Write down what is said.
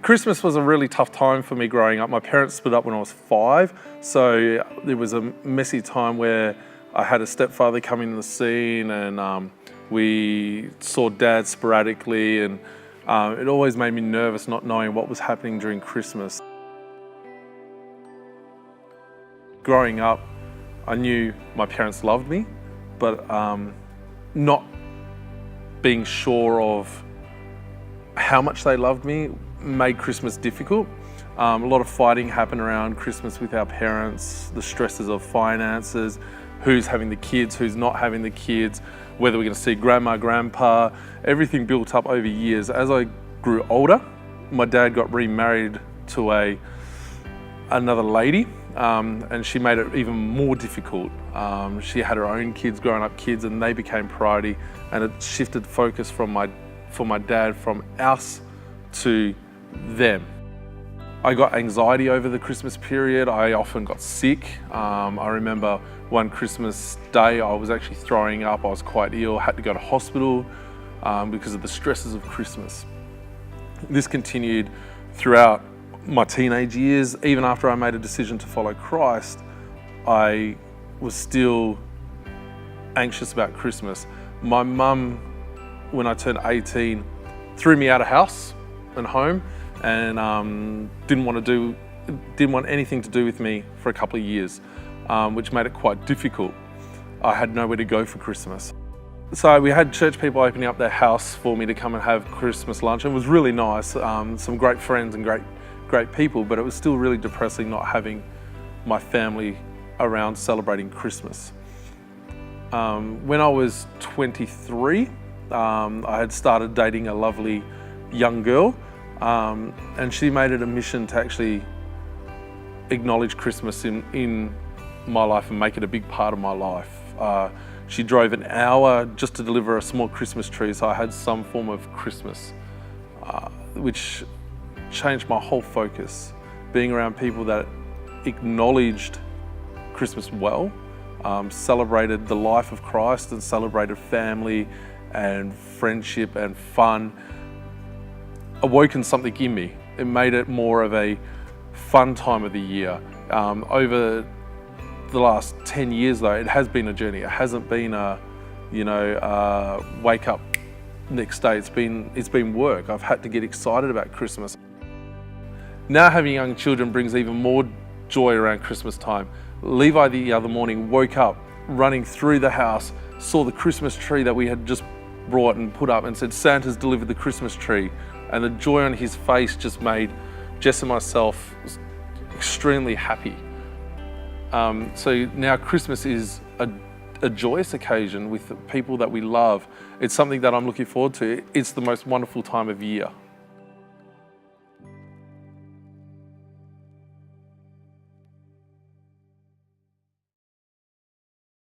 Christmas was a really tough time for me growing up. My parents split up when I was 5, so there was a messy time where I had a stepfather come into the scene, and we saw Dad sporadically, and it always made me nervous not knowing what was happening during Christmas. Growing up, I knew my parents loved me, but not being sure of how much they loved me made Christmas difficult. A lot of fighting happened around Christmas with our parents, the stresses of finances, who's having the kids, who's not having the kids, whether we're going to see grandma, grandpa. Everything built up over years. As I grew older, my dad got remarried to another lady, and she made it even more difficult. She had her own kids, grown-up kids, and they became priority, and it shifted focus for my dad from us to them. I got anxiety over the Christmas period. I often got sick. I remember one Christmas day I was actually throwing up. I was quite ill, had to go to hospital because of the stresses of Christmas. This continued throughout my teenage years. Even after I made a decision to follow Christ, I was still anxious about Christmas. My mum, when I turned 18, threw me out of house and home, and didn't want anything to do with me for a couple of years, which made it quite difficult. I had nowhere to go for Christmas. So we had church people opening up their house for me to come and have Christmas lunch. It was really nice, some great friends and great people, but it was still really depressing not having my family around celebrating Christmas. When I was 23, I had started dating a lovely young girl, and she made it a mission to actually acknowledge Christmas in my life and make it a big part of my life. She drove an hour just to deliver a small Christmas tree, so I had some form of Christmas, which changed my whole focus. Being around people that acknowledged Christmas well, celebrated the life of Christ and celebrated family and friendship and fun, awoken something in me. It made it more of a fun time of the year. Over the last 10 years though, it has been a journey. It hasn't been wake up next day. It's been work. I've had to get excited about Christmas. Now having young children brings even more joy around Christmas time. Levi the other morning woke up running through the house, saw the Christmas tree that we had just brought and put up, and said, "Santa's delivered the Christmas tree." And the joy on his face just made Jess and myself extremely happy. So now Christmas is a joyous occasion with the people that we love. It's something that I'm looking forward to. It's the most wonderful time of year.